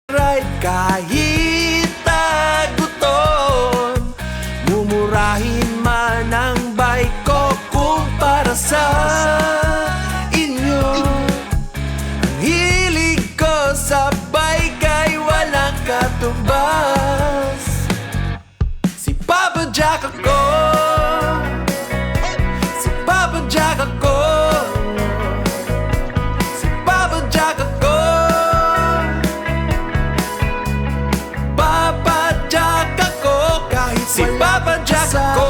Ride kahit tagutom, mumurahin man ang bike ko kung para sa inyo. Ang hilig ko sa bike ay walang katubas. Si Papa Jack ako, si Papa Jack ako, si Papa Jack ako. Papa Jack ako, kahit si Papa Jack ako,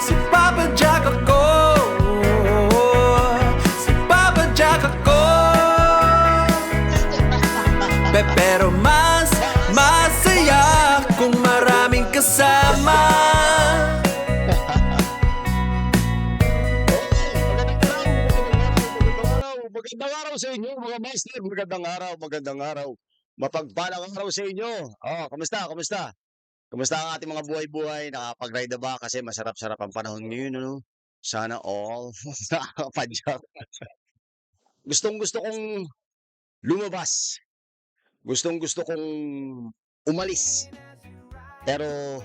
si Papa Jack ako, si Papa Jack ako. Pero mas masaya kung maraming kasama. Magandang araw sa inyo mga master. Magandang araw. Mapagpalang araw sa inyo. Oh, kamusta? Kamusta ang ating mga buhay-buhay? Nakapag-ride na ba? Kasi masarap-sarap ang panahon ngayon, ano? Sana all nakakapadyak. Gustong-gusto kong lumabas. Gustong-gusto kong umalis. Pero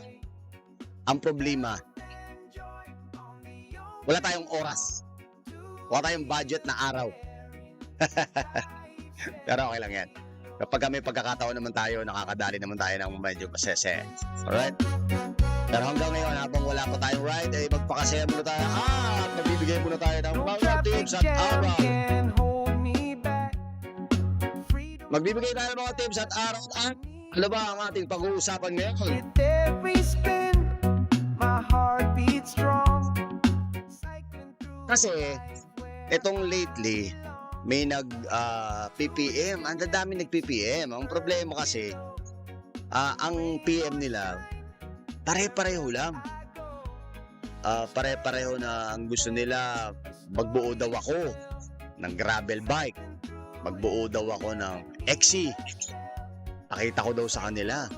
ang problema, wala tayong oras. Wala tayong budget na araw. Pero okay lang yan. Kapag may pagkakataon naman tayo, nakakadali naman tayo ng medyo masese. Alright? Pero hanggang ngayon, habang wala pa tayong ride, ay magpakasaya muna tayo. At magbibigay muna tayo ng mga tips at araw. Magbibigay tayo ng mga tips at araw. At ano ba ang ating pag-uusapan ngayon? Kasi, itong lately, may PPM. Ang dami nag-PPM. Ang problema kasi, ang PM nila, pare-pareho lang. Pare-pareho na ang gusto nila, magbuo daw ako ng gravel bike. Magbuo daw ako ng XC. Nakita ko daw sa kanila.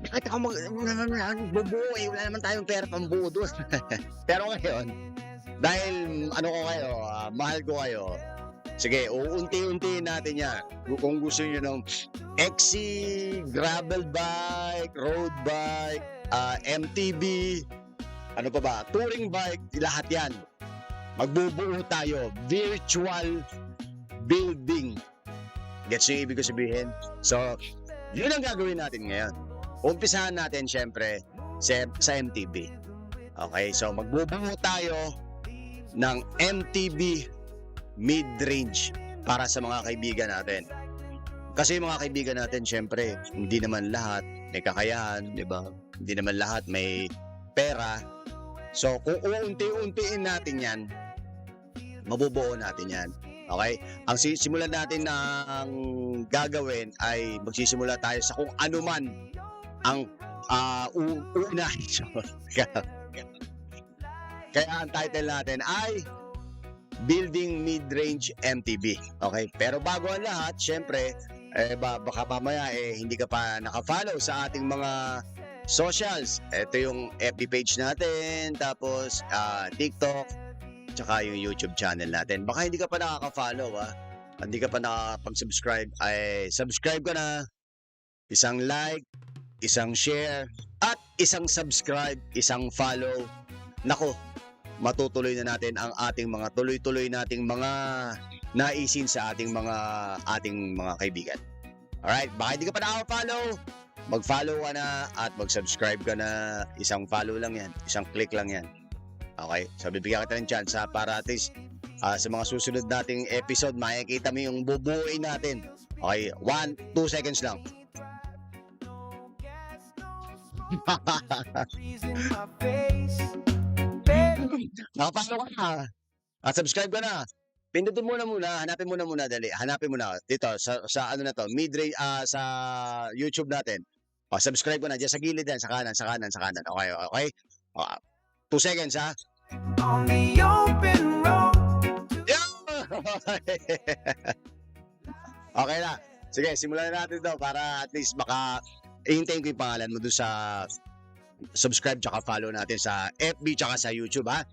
Bakit ako magbubuo eh? Wala naman tayong pera pambuo doon. Pero ngayon, dahil ano ko kayo, mahal ko kayo, sige, uunti-unti natin yan. Kung gusto nyo ng XC, gravel bike, road bike, MTB, ano pa ba, touring bike, lahat yan. Magbubuo tayo, virtual building. Gets nyo ibig ko sabihin? So, yun ang gagawin natin ngayon. Umpisahan natin syempre sa MTB. Okay, so magbubuo tayo ng MTB mid-range para sa mga kaibigan natin. Kasi mga kaibigan natin, syempre, hindi naman lahat may kakayahan, di ba? Hindi naman lahat may pera. So, kung uunti-untiin natin yan, mabubuo natin yan. Okay? Ang simulan natin ng gagawin ay magsisimula tayo sa kung ano man ang una. Kaya ang title natin ay Building Mid-Range MTB. Okay? Pero bago ang lahat, syempre, baka mamaya hindi ka pa naka-follow sa ating mga socials. Ito yung FB page natin, tapos TikTok, tsaka yung YouTube channel natin. Baka hindi ka pa nakaka-follow, hindi ka pa nakapag-subscribe, ay subscribe ka na. Isang like, isang share, at isang subscribe, isang follow. Nako, matutuloy na natin ang ating mga tuloy-tuloy nating mga naisin sa ating mga kaibigan. Alright, baka hindi ka pa nakaka-follow, mag-follow ka na at mag-subscribe ka na. Isang follow lang yan, isang click lang yan. Okay, so bibigyan kita ng chance para at least sa mga susunod nating episode, makikita mo yung bubuuin natin. Okay, 1-2 seconds lang. Nakapalo ka na. Subscribe ka na. Pindutin muna, hanapin muna dali. Hanapin muna dito sa ano na to, mid-range sa YouTube natin. Subscribe ka na diyan sa gilid yan, sa kanan. Okay? 2 seconds ha. On the open road. Okay na. Sige, simulan na natin to para at least ihintayin ko yung pangalan mo doon sa subscribe tsaka follow natin sa FB tsaka sa YouTube ha.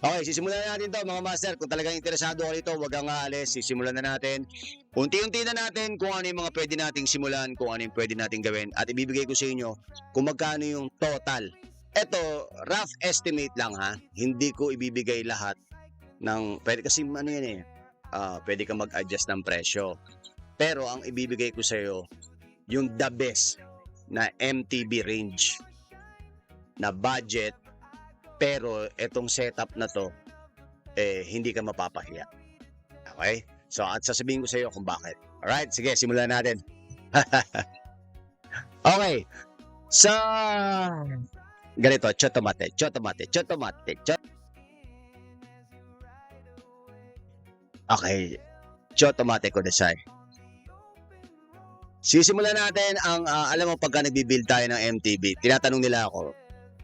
Okay, sisimulan na natin to mga master. Kung talagang interesado ka dito, huwag kang aalis. Sisimulan na natin. Unti-unti na natin kung ano yung mga pwede nating simulan, kung ano yung pwede nating gawin. At ibibigay ko sa inyo kung magkano yung total. Ito, rough estimate lang ha. Hindi ko ibibigay lahat ng, pwede kasi ano yan pwede kang mag-adjust ng presyo. Pero ang ibibigay ko sa iyo, yung the best na MTB range na budget. Pero itong setup na to, hindi ka mapapahiya. Okay? So, at sasabihin ko sa iyo kung bakit. Alright? Sige, simulan natin. Okay. So, ganito, chotomate. Okay. Chotomate ko design. Sisimulan natin ang, alam mo, pagka nagbibuild tayo ng MTB, tinatanong nila ako,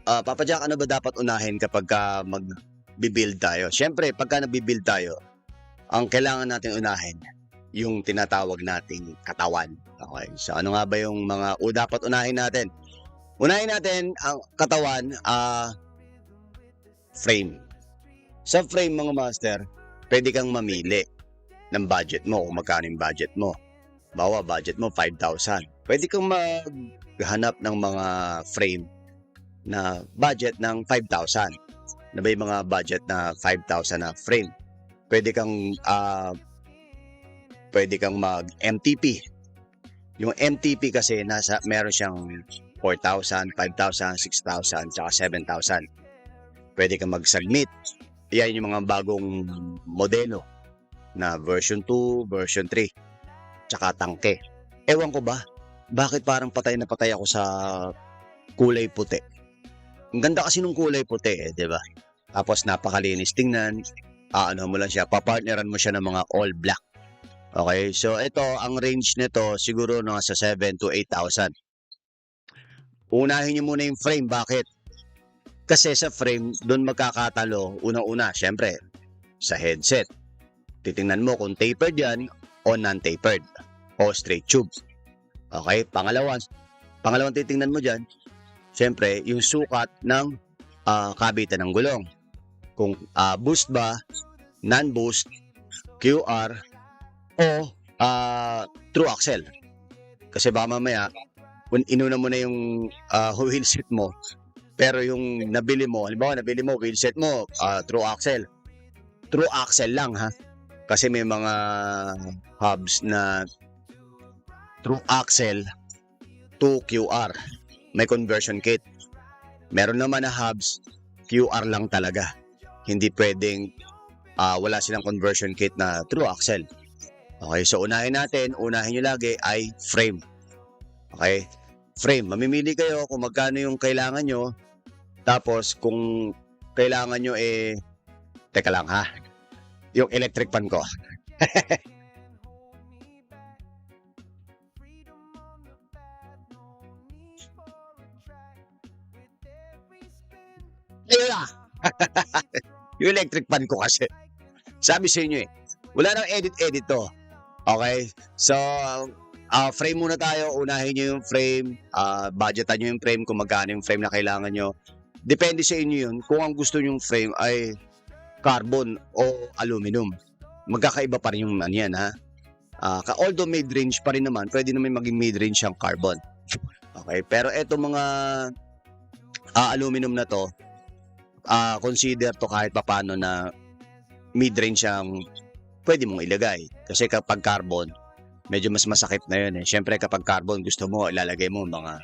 Papa Jack, ano ba dapat unahin kapag mag-build tayo? Siyempre, pagka nag-build tayo, ang kailangan natin unahin, yung tinatawag nating katawan. Okay, so ano nga ba yung mga dapat unahin natin? Unahin natin ang katawan, frame. Sa frame, mga master, pwede kang mamili ng budget mo kung magkano yung budget mo. Bawa, budget mo 5,000. Pwede kang maghanap ng mga frame na budget ng 5,000. Na ba yung mga budget na 5,000 na frame? Pwede kang mag-MTP. Yung MTP kasi meron siyang 4,000, 5,000, 6,000, tsaka 7,000. Pwede kang mag-submit. Yan yung mga bagong modelo na version 2, version 3, tsaka tangke. Ewan ko ba, bakit parang patay na patay ako sa kulay puti? Ang ganda kasi nung kulay puti di ba? Tapos napakalinis tingnan. Ano mo lang siya, papartneran mo siya ng mga all black. Okay, so ito, ang range nito siguro nasa 7 to 8,000. Unahin niyo muna yung frame. Bakit? Kasi sa frame, doon magkakatalo, unang-una, syempre, sa headset. Titingnan mo kung tapered yan o non-tapered o straight tube. Okay, pangalawang titingnan mo dyan, siyempre, yung sukat ng kabitan ng gulong. Kung boost ba, non-boost, QR, o true axle. Kasi baka mamaya, inuna mo na yung wheelset mo, pero yung nabili mo, halimbawa nabili mo, wheelset mo, true axle. True axle lang ha. Kasi may mga hubs na true axle to QR. May conversion kit. Meron naman na hubs, QR lang talaga. Hindi pwedeng wala silang conversion kit na true axle. Okay, so unahin nyo lagi ay frame. Okay, frame. Mamimili kayo kung magkano yung kailangan nyo. Tapos kung kailangan nyo teka lang ha, yung electric fan ko. Ayun na. Yung electric fan ko kasi. Sabi sa inyo wala nang edit to. Okay? So, frame muna tayo. Unahin nyo yung frame. Budgetan nyo yung frame kung magkano yung frame na kailangan nyo. Depende sa inyo yun. Kung ang gusto nyo yung frame ay carbon o aluminum. Magkakaiba pa rin yung yan ha. Although mid-range pa rin naman, pwede naman maging mid-range ang carbon. Okay? Pero eto mga aluminum na to, consider to kahit papano na mid-range ang pwede mong ilagay. Kasi kapag carbon, medyo mas masakit na yun Siyempre kapag carbon, gusto mo, ilalagay mo mga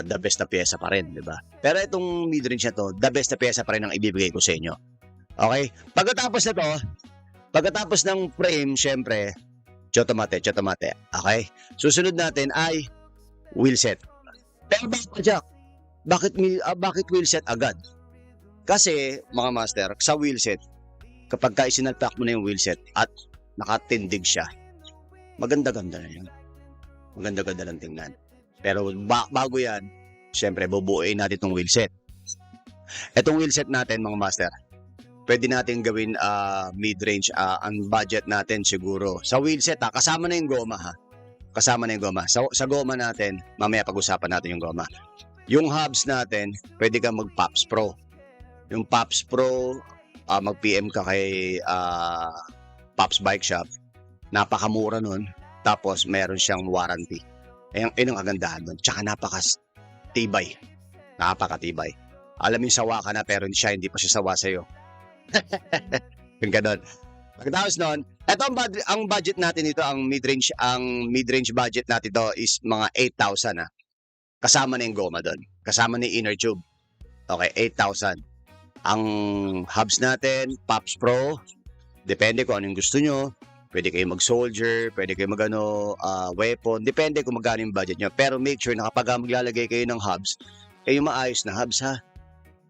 the best na pyesa pa rin, di ba? Pero itong mid-range na to, the best na pyesa pa rin ang ibibigay ko sa inyo. Okay? Pagkatapos ng frame, siyempre, chotomate. Okay? Susunod natin ay wheelset. Pero bakit wheelset agad? Kasi, mga master, sa wheelset, kapag isinalpak mo na yung wheelset at nakatindig siya, maganda-ganda na yan. Maganda-ganda lang tingnan. Pero bago yan, syempre, bubuuin natin itong wheelset. Itong wheelset natin, mga master, pwede natin gawin mid-range. Ang budget natin siguro. Sa wheelset, kasama na yung goma, ha? Kasama na yung goma. Sa goma natin, mamaya pag-usapan natin yung goma. Yung hubs natin, pwede kang mag-Pops Pro. Yung Pops Pro, mag-PM ka kay Pops Bike Shop. Napakamura nun. Tapos meron siyang warranty. Ayun ang kagandahan nun. Tsaka napakatibay. Napakatibay. Alam mo yung sawa ka na pero hindi pa siya sawa sa'yo. Yung ganun. Pagkatapos nun, eto ang budget natin dito, ang mid-range budget natin dito is mga 8,000 Kasama na yung goma doon. Kasama na yung inner tube. Okay, 8,000. Ang hubs natin, Pops Pro. Depende kung anong gusto nyo. Pwede kayo mag-soldier, pwede kayo weapon. Depende kung magkano yung budget nyo. Pero make sure na kapag maglalagay kayo ng hubs, yung maayos na hubs ha.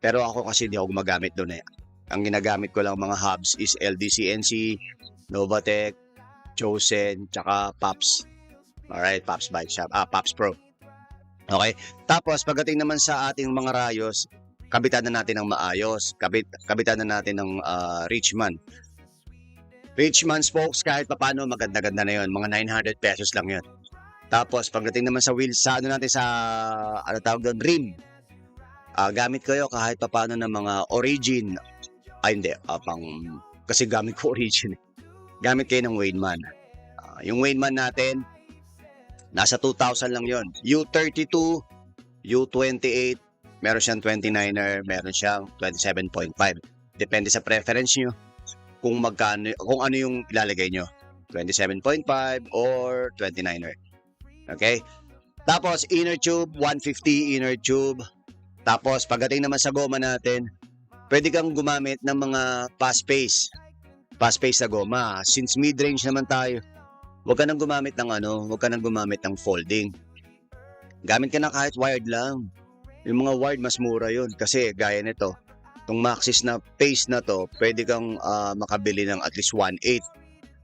Pero ako kasi hindi ako gumagamit doon eh. Ang ginagamit ko lang mga hubs is LDCNC, Novatec, Chosen, tsaka Pops. Alright, Pops Bike Shop, Pops Pro. Okay? Tapos pagdating naman sa ating mga rayos, kabitan na natin ng maayos. Kabitan na natin ng Richman. Richman spokes kahit papano maganda-ganda na yon, mga 900 pesos lang yon. Tapos pagdating naman sa wheels, sa rim. Gamit kayo kahit papano ng mga origin. Kasi gamit ko origin. Gamit kayo ng Wainman. Yung Wainman natin, nasa 2,000 lang yon. U32, U28, meron siyang 29er, meron siyang 27.5. Depende sa preference nyo kung ano yung ilalagay nyo. 27.5 or 29er. Okay? Tapos inner tube, 150 inner tube. Tapos pagdating naman sa goma natin, pwede kang gumamit ng mga fast pace na goma. Since mid-range naman tayo, huwag ka nang gumamit ng folding. Gamit ka na kahit wired lang. Yung mga wired mas mura yun kasi gaya nito, itong Maxxis na pace na to, pwede kang makabili ng at least 1.8,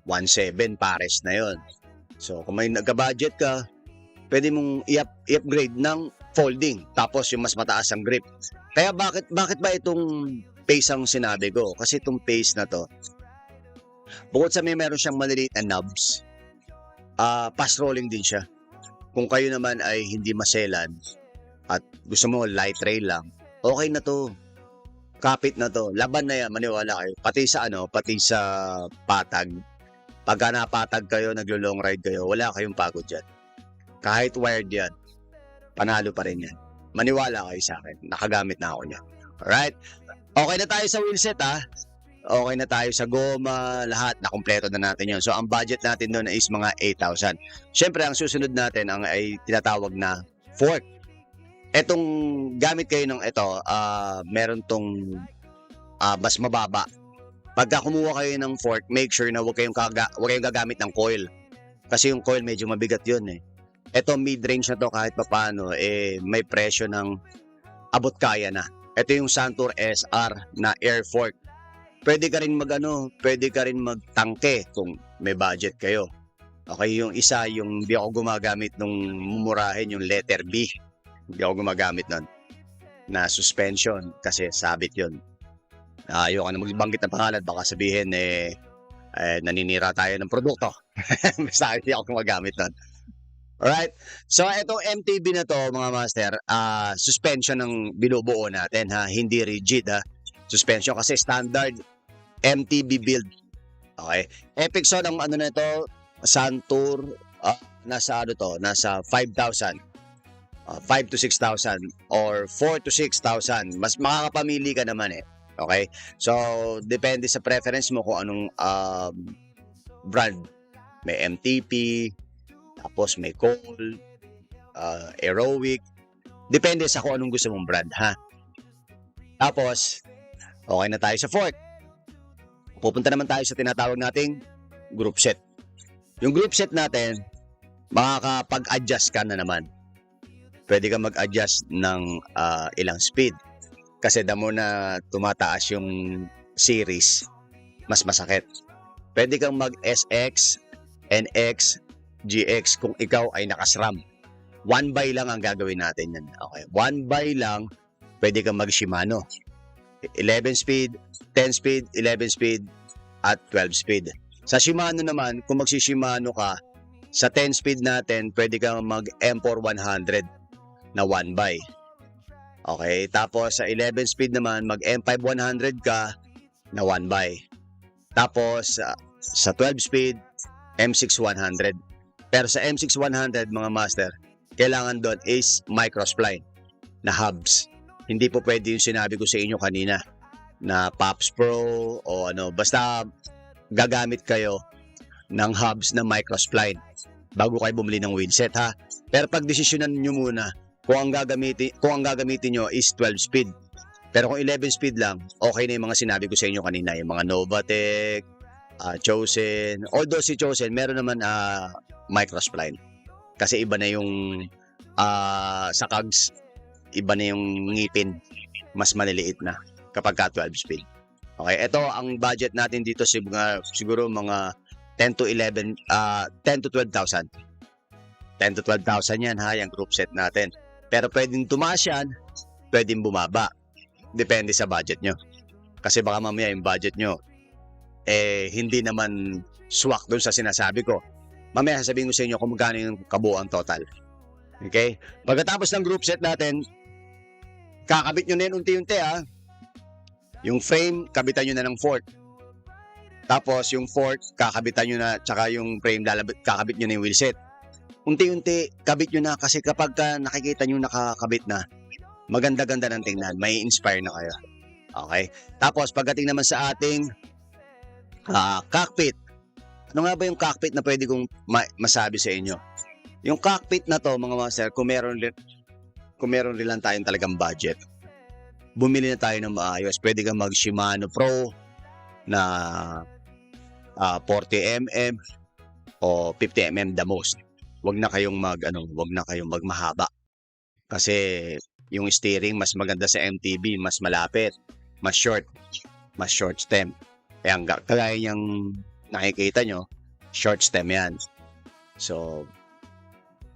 1.7 pares na yon. So kung may nagka-budget ka, pwede mong i-upgrade ng folding, tapos yung mas mataas ang grip. Kaya bakit ba itong pace ang sinabi ko? Kasi itong pace na to, bukod sa meron siyang maliliit na knobs, fast rolling din siya. Kung kayo naman ay hindi maselan at gusto mo light rail lang, okay na to. Kapit na to. Laban na yan, maniwala kayo. Pati sa patag. Pagka napatag kayo, naglo-long ride kayo, wala kayong pagod dyan. Kahit wired yan, panalo pa rin yan. Maniwala kayo sa akin. Nakagamit na ako niya. Alright? Okay na tayo sa wheelset Okay na tayo sa goma, lahat. Nakumpleto na natin yun. So, ang budget natin doon is mga 8,000. Siyempre, ang susunod natin ay tinatawag na fork. Etong gamit kayo ng meron tong mas mababa. Pagka kumuha kayo ng fork, make sure na huwag kayong gagamit ng coil. Kasi yung coil medyo mabigat yun eh. Ito mid-range na to kahit papaano may presyo ng abot kaya na. Ito yung Santur SR na air fork. Pwede ka rin magtangke kung may budget kayo. Okay, yung isa, yung hindi ako gumagamit nung mumurahin, yung letter B. Hindi ako gumagamit nun na suspension kasi sabit yun. Ayoko na magbanggit ng pangalan, baka sabihin naninira tayo ng produkto. Basta hindi ako gumagamit nun. Alright, so itong MTB na to mga master, suspension ng binubuo natin hindi rigid suspension kasi standard MTB build. Okay, Epixon ang na ito, Santur, nasa 5,000. 5 to 6,000 or 4 to 6,000. Mas makakapamili ka naman Okay? So, depende sa preference mo kung anong brand. May MTP, tapos may Cole, Aerowick. Depende sa kung anong gusto mong brand, Tapos, okay na tayo sa fork. Pupunta naman tayo sa tinatawag nating group set. Yung group set natin, makakapag-adjust ka na naman. Pwede kang mag-adjust ng ilang speed. Kasi damo na tumataas yung series, mas masakit. Pwede kang mag-SX, NX, GX kung ikaw ay nakasram. 1x lang ang gagawin natin yan. Okay, 1x lang, pwede kang mag-Shimano. 11 speed, 10 speed, 11 speed, at 12 speed. Sa Shimano naman, kung magsi-Shimano ka, sa 10 speed natin, pwede kang mag-M4 100 na 1x. Okay, tapos sa 11 speed naman, mag-M5 100 ka, na 1-by. Tapos, sa 12 speed, M6100. Pero sa M6100, mga master, kailangan doon is microspline na hubs. Hindi po pwede yung sinabi ko sa inyo kanina na Pops Pro o ano. Basta gagamit kayo ng hubs na microspline bago kayo bumili ng wheelset, ha. Pero pag-desisyonan nyo muna kung ang gagamitin nyo is 12 speed. Pero kung 11 speed lang, okay na yung mga sinabi ko sa inyo kanina, yung mga Novatec, Chosen. Although si Chosen, meron naman microspline. Kasi iba na yung sa cogs, iba na yung ngipin, mas maliliit na kapag ka 12 speed. Okay, ito ang budget natin dito siguro mga 10 to 12,000. 10 to 12,000 yan, ha, yung group set natin. Pero pwedeng tumaas yan, pwedeng bumaba. Depende sa budget nyo. Kasi baka mamaya yung budget nyo, hindi naman swak doon sa sinasabi ko. Mamaya sasabihin ko sa inyo kung magkano yung kabuuan total. Okay? Pagkatapos ng group set natin, kakabit nyo na yun unti-unti, ha. Yung frame, kabitan nyo na ng fork. Tapos yung fork, kakabitan nyo na, tsaka yung frame, kakabit nyo na yung wheelset. Unti-unti, kabit nyo na kasi kapag nakikita nyo nakakabit na, maganda-ganda ng tingnan, may inspire na kayo. Okay? Tapos pagdating naman sa ating cockpit. Ano nga ba yung cockpit na pwede kong masabi sa inyo? Yung cockpit na to, mga master, kung meron rin lang tayong talagang budget, bumili na tayo ng maayos. Pwede kang mag Shimano Pro na 40mm o 50mm the most. Wag na kayong magmahaba. Kasi yung steering mas maganda sa MTB, mas malapit, mas short stem. Kaya kagaya niyang nakikita nyo, short stem yan. So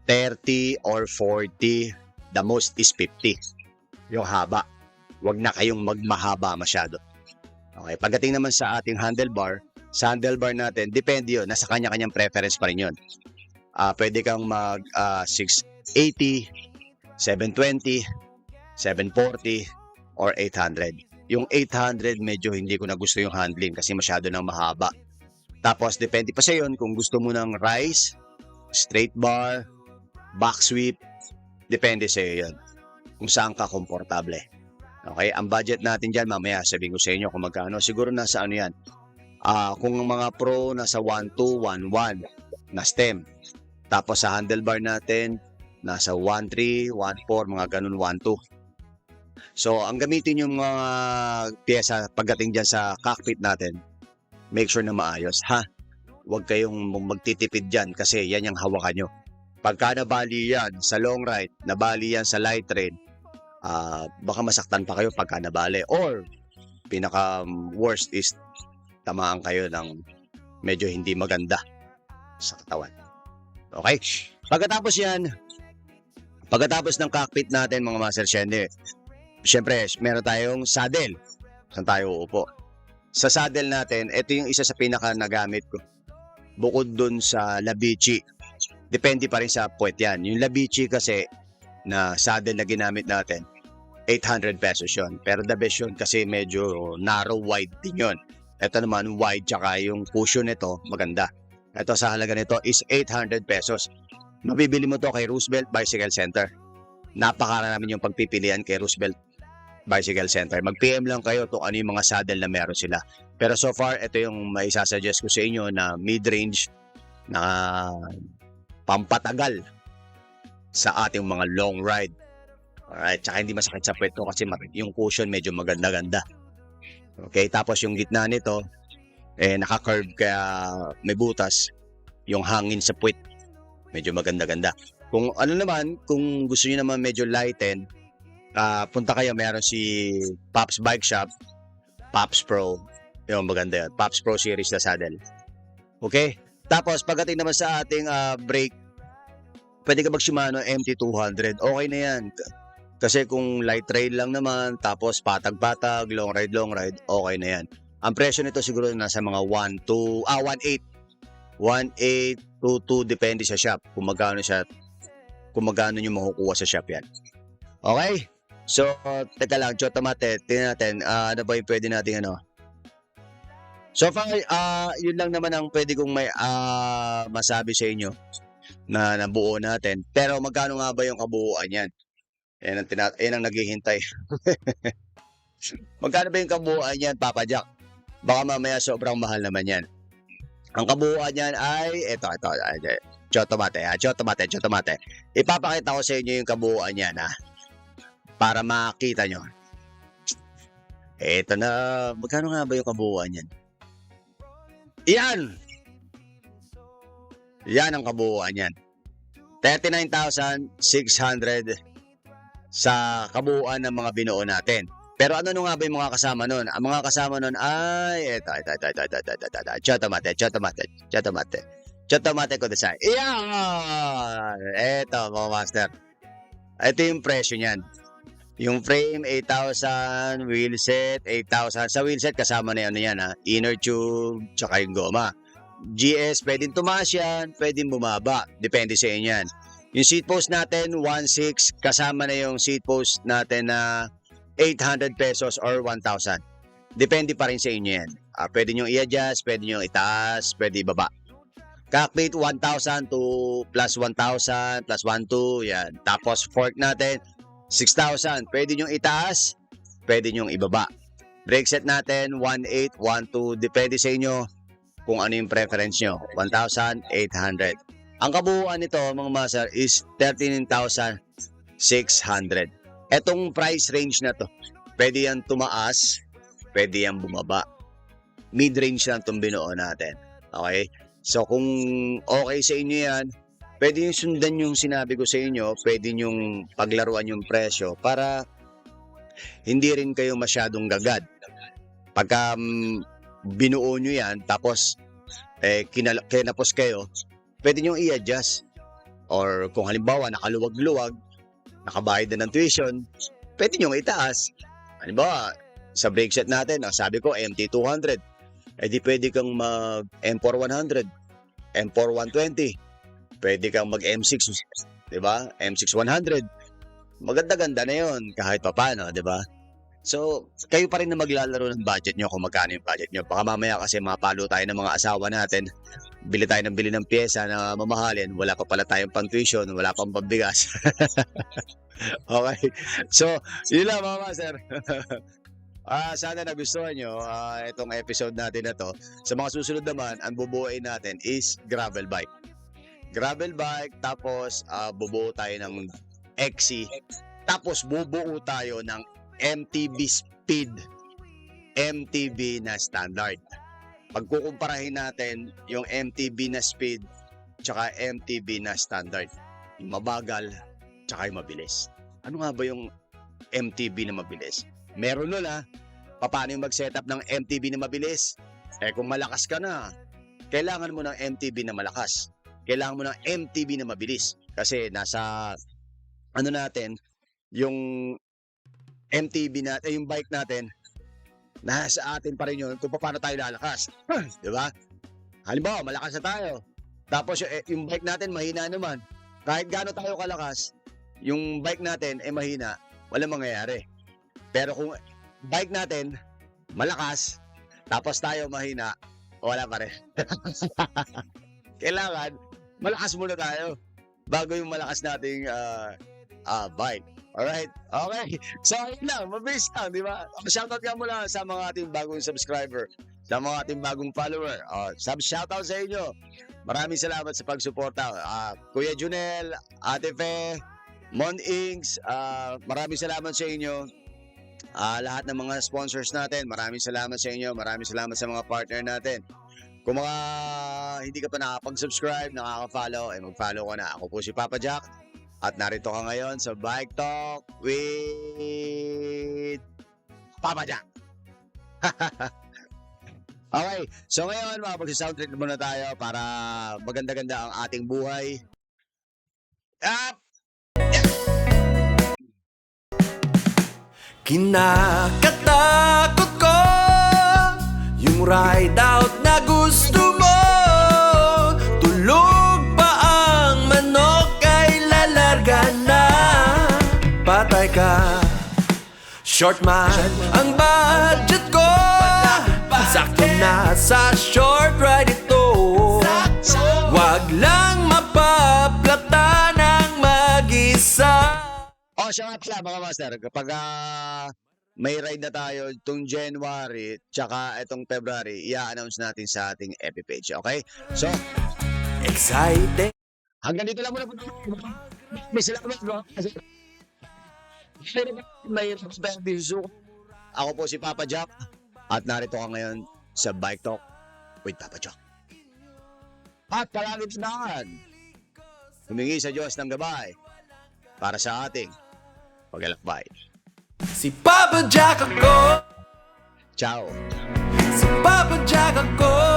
30 or 40, the most is 50. Yung haba. Wag na kayong magmahaba masyado. Okay, pagdating naman sa ating handlebar, sa handlebar natin, depende yun. Nasa kanya-kanyang preference pa rin yun. Pwede kang mag 680, 720, 740, or 800. Yung 800, medyo hindi ko na gusto yung handling kasi masyado nang mahaba. Tapos, depende pa sa yun kung gusto mo ng rise, straight bar, back sweep, depende sa iyo yun. Kung saan ka komportable. Okay, ang budget natin dyan, mamaya sabihin ko sa inyo kung magkano. Siguro nasa ano yan. Kung mga pro, nasa 1.2, 1.1 na stem. Tapos sa handlebar natin, nasa 1.3, 1.4, mga ganun, 1.2. So, ang gamitin yung mga pyesa pagdating dyan sa cockpit natin, make sure na maayos, ha? Huwag kayong magtitipid dyan kasi yan yung hawakan nyo. Pagka nabali yan sa long ride, nabali yan sa light rail, baka masaktan pa kayo pagka nabali. Or, pinaka worst is tamaan kayo ng medyo hindi maganda sa katawan. Okay? Pagkatapos ng cockpit natin, mga master, syempre, meron tayong saddle. Saan tayo uupo? Sa saddle natin, ito yung isa sa pinaka nagamit ko. Bukod dun sa Labici. Depende pa rin sa puwet yan. Yung Labici kasi na saddle na ginamit natin, 800 pesos yun. Pero the best yun kasi medyo narrow wide din yun. Ito naman wide tsaka yung cushion nito maganda. Ito sa halaga nito is 800 pesos. Mabibili mo to kay Roosevelt Bicycle Center. Napakarami yung pagpipilian kay Roosevelt Bicycle Center. Mag-PM lang kayo kung ano yung mga saddle na meron sila. Pero so far, ito yung may isasuggest ko sa inyo na mid-range na pampatagal sa ating mga long ride. Alright, tsaka hindi masakit sa puwet ko kasi yung cushion medyo maganda-ganda. Okay, tapos yung gitna nito, naka-curve kaya may butas. Yung hangin sa puwet, medyo maganda-ganda. Kung ano naman, kung gusto niyo naman medyo lighten, punta kayo, meron si Pops Bike Shop, Pops Pro. Yung maganda yun. Pops Pro series na saddle. Okay? Tapos, pagdating naman sa ating brake, pwede ka mag Shimano MT200. Okay na yan. Kasi kung light trail lang naman, tapos patag-patag, long ride, okay na yan. Ang presyo nito siguro nasa mga 1.8. 1.8, 2.2, depende sa shop. Kung magkano nyo makukuha sa shop yan. Okay? So, teka lang, Chotomate, tingnan natin, ano ba yung pwede natin So far, yun lang naman ang pwede kong masabi sa inyo na nabuo natin. Pero magkano nga ba yung kabuuan yan? Yan ang naghihintay. Magkano ba yung kabuuan yan, Papa Jack? Baka mamaya sobrang mahal naman yan. Ang kabuuan yan ay, ito, chotomate. Ipapakita ko sa inyo yung kabuuan yan, ha? Para makita nyo. Ito na, magkano nga ba yung kabuuan yan? Yan! Yan ang kabuuan yan. 39,600 sa kabuuan ng mga binuo natin. Pero ano nga ba yung mga kasama nun? Ang mga kasama nun ay, ito, chotomate ko design. Yan! Ito, mga master. Ito yung presyo niyan. Yung frame, 8,000. Wheelset, 8,000. Sa wheelset, kasama na yan, ha? Inner tube, tsaka yung goma. GS, pwedeng tumaas yan, pwedeng bumaba. Depende sa inyo yan. Yung seat post natin, 1,600. Kasama na yung seat post natin na 800 pesos or 1,000. Depende pa rin sa inyo yan. Pwede nyo i-adjust, pwede nyo itaas, pwede ibaba. Cockpit, 1,000 to plus 1,000, plus 1,200. Yan. Tapos fork natin, 6,000. Pwede nyo itaas, pwede nyo ibaba. Brake set natin, 1,800, 1,200. Depende sa inyo kung ano yung preference nyo. 1,800. Ang kabuuan nito, mga master, is 13,600. Etong price range na to, pwede yan tumaas, pwede yan bumaba. Mid-range lang itong binuo natin. Okay? So kung okay sa inyo yan, pwede yung sundan yung sinabi ko sa inyo, pwede yung paglaruan yung presyo para hindi rin kayo masyadong gagad. Pagka binuo nyo yan, tapos kinapos kayo, pwede nyo i-adjust. Or kung halimbawa nakaluwag-luwag, nakabayad na ng tuition, pwede nyo itaas. Halimbawa, sa brake set natin, sabi ko MT200, di pwede kang mag M4 100, M4 120, pwede kang mag M6, diba? M6 100. Maganda-ganda na yon kahit papano, diba? So, kayo pa rin na maglalaro ng budget nyo kung magkano yung budget nyo. Baka mamaya kasi mapalo tayo ng mga asawa natin, bili tayo ng pyesa na mamahalin, wala pa pala tayong pang tuition, wala pang pambigas. Okay. So, yun lang mga master. Sana nagustuhan nyo itong episode natin na to. Sa mga susunod naman, ang bubuuin natin is gravel bike. Gravel bike, tapos bubuo tayo ng XC, tapos bubuo tayo ng MTB speed, MTB na standard. Pagkukumparahin natin yung MTB na speed tsaka MTB na standard, yung mabagal tsaka yung mabilis. Ano nga ba yung MTB na mabilis? Meron nun paano yung mag-setup ng MTB na mabilis? Kung malakas ka na, kailangan mo ng MTB na malakas. Kailangan mo ng MTB na mabilis. Kasi nasa natin, yung MTB natin, yung bike natin, nasa atin pa rin yun kung paano tayo lalakas. Diba? Halimbawa, malakas na tayo. Tapos yung bike natin mahina naman. Kahit gaano tayo kalakas, yung bike natin mahina, walang mangyayari. Pero kung bike natin malakas, tapos tayo mahina, wala pa rin. Kailangan, malakas muna tayo bago yung malakas nating bike. Alright? Okay. So, ayun lang. Mabilis lang, di ba? Shoutout ka muna sa mga ating bagong subscriber, sa mga ating bagong follower. Shoutout sa inyo. Maraming salamat sa pagsuporta. Kuya Junel, Ate Fe, Mon Inks, maraming salamat sa inyo. Lahat ng mga sponsors natin, maraming salamat sa inyo. Maraming salamat sa mga partner natin. Kung mga hindi ka pa nakapag-subscribe, nakaka-follow, mag-follow ka na. Ako po si Papa Jack. At narito ka ngayon sa Bike Talk with Papa Jack. Okay, so ngayon mag-sound trip muna tayo para maganda-ganda ang ating buhay. Kinakatakot ko yung ride out na gusto mo. Tulog pa ang manok ay lalarga na. Patay ka, short man ang budget ko. sakto na sa short ride ito. Wag lang mapaplata ng mag-isa. Siya nga pala mga master, kapag may ride na tayo itong January tsaka itong February, i-announce natin sa ating FB page, okay? So, Excited. hanggang dito lang muna po. May salamat bro. May so, ako po si Papa Jack at narito ka ngayon sa Bike Talk with Papa Jack. At palaging sinahan, humingi sa Diyos ng gabay para sa ating paglalakbay. Si Papa Jack ako. Ciao! Si Papa Jack ako.